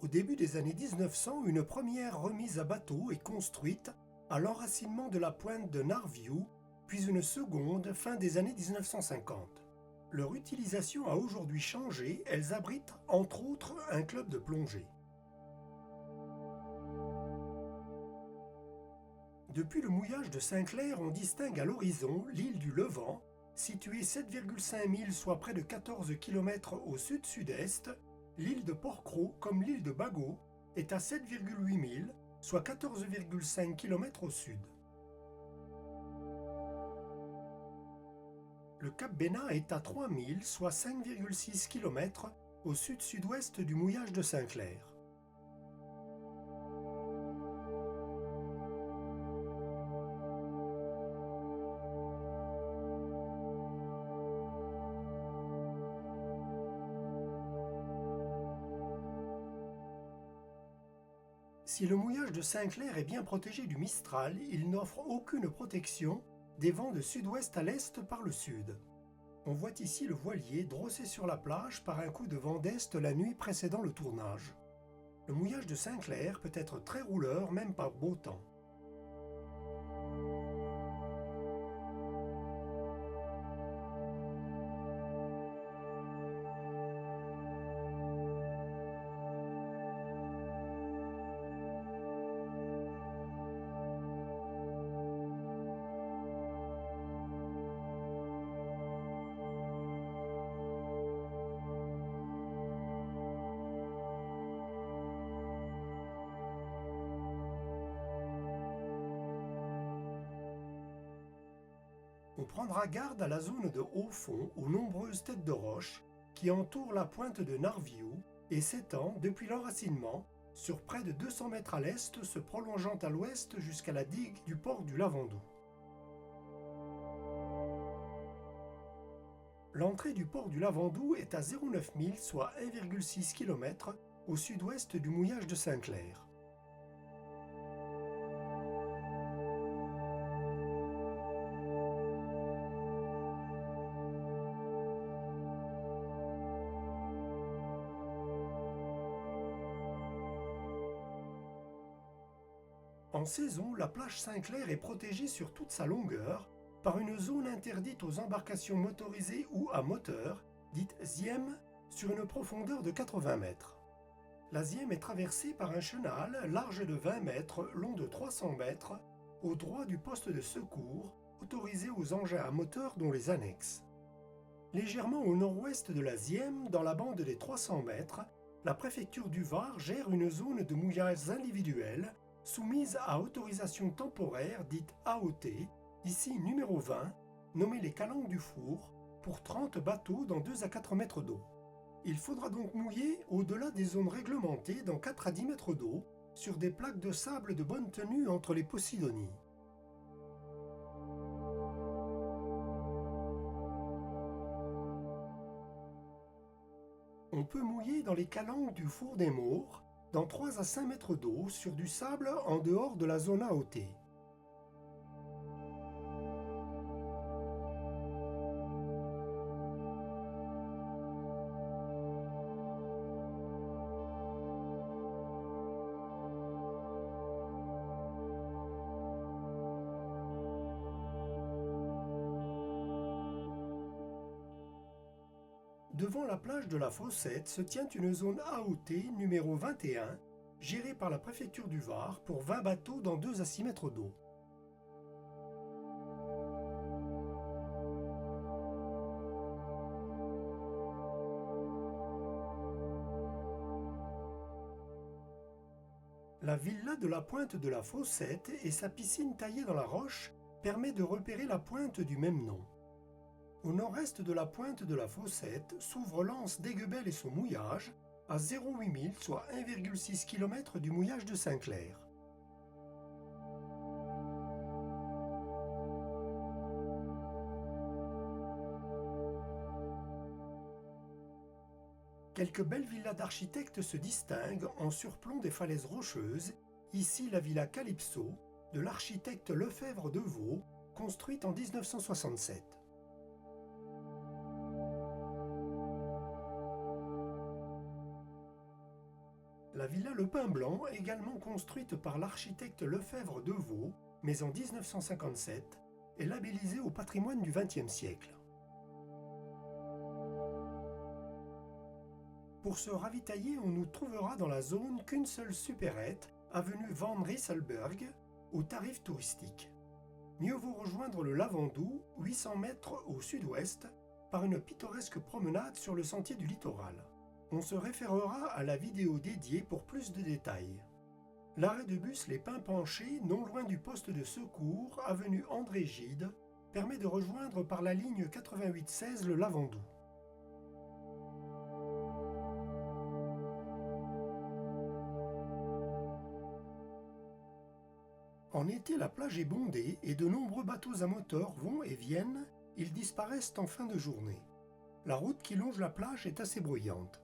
Au début des années 1900, une première remise à bateau est construite à l'enracinement de la pointe de Narview, puis une seconde fin des années 1950. Leur utilisation a aujourd'hui changé, elles abritent entre autres un club de plongée. Depuis le mouillage de Saint-Clair, on distingue à l'horizon l'île du Levant, située 7,5 milles, soit près de 14 km au sud-sud-est. L'île de Porquerolles, comme l'île de Bagot, est à 7,8 milles, soit 14,5 km au sud. Le cap Bénat est à 3 milles, soit 5,6 km au sud-sud-ouest du mouillage de Saint-Clair. Si le mouillage de Saint-Clair est bien protégé du Mistral, il n'offre aucune protection des vents de sud-ouest à l'est par le sud. On voit ici le voilier drossé sur la plage par un coup de vent d'est la nuit précédant le tournage. Le mouillage de Saint-Clair peut être très rouleur même par beau temps. On prendra garde à la zone de haut fond aux nombreuses têtes de roche qui entourent la pointe de Narview et s'étend depuis l'enracinement sur près de 200 mètres à l'est, se prolongeant à l'ouest jusqu'à la digue du port du Lavandou. L'entrée du port du Lavandou est à 0,9 milles, soit 1,6 km au sud-ouest du mouillage de Saint-Clair. En saison, la plage Saint-Clair est protégée sur toute sa longueur par une zone interdite aux embarcations motorisées ou à moteur, dite Ziem, sur une profondeur de 80 mètres. La Ziem est traversée par un chenal large de 20 mètres, long de 300 mètres, au droit du poste de secours, autorisé aux engins à moteur dont les annexes. Légèrement au nord-ouest de la Ziem, dans la bande des 300 mètres, la préfecture du Var gère une zone de mouillage individuel soumise à autorisation temporaire dite AOT, ici numéro 20, nommée les Calanques du Four, pour 30 bateaux dans 2 à 4 mètres d'eau. Il faudra donc mouiller au-delà des zones réglementées dans 4 à 10 mètres d'eau, sur des plaques de sable de bonne tenue entre les Posidonies. On peut mouiller dans les Calanques du Four des Maures, dans 3 à 5 mètres d'eau, sur du sable en dehors de la zone AOT. Devant la plage de la Fossette se tient une zone AOT numéro 21, gérée par la préfecture du Var pour 20 bateaux dans 2 à 6 mètres d'eau. La villa de la pointe de la Fossette et sa piscine taillée dans la roche permet de repérer la pointe du même nom. Au nord-est de la pointe de la Fossette s'ouvre l'anse d'Aiguebelle et son mouillage, à 0,8 milles, soit 1,6 km du mouillage de Saint-Clair. Quelques belles villas d'architectes se distinguent en surplomb des falaises rocheuses, ici la villa Calypso, de l'architecte Lefebvre de Vaux, construite en 1967. La villa Le Pin Blanc, également construite par l'architecte Lefebvre de Vaux, mais en 1957, est labellisée au patrimoine du XXe siècle. Pour se ravitailler, on ne trouvera dans la zone qu'une seule supérette, avenue Van Rysselberghe, au tarif touristique. Mieux vaut rejoindre le Lavandou, 800 mètres au sud-ouest, par une pittoresque promenade sur le sentier du littoral. On se référera à la vidéo dédiée pour plus de détails. L'arrêt de bus Les Pins Penchés, non loin du poste de secours, avenue André Gide, permet de rejoindre par la ligne 8816 le Lavandou. En été, la plage est bondée et de nombreux bateaux à moteur vont et viennent, ils disparaissent en fin de journée. La route qui longe la plage est assez bruyante.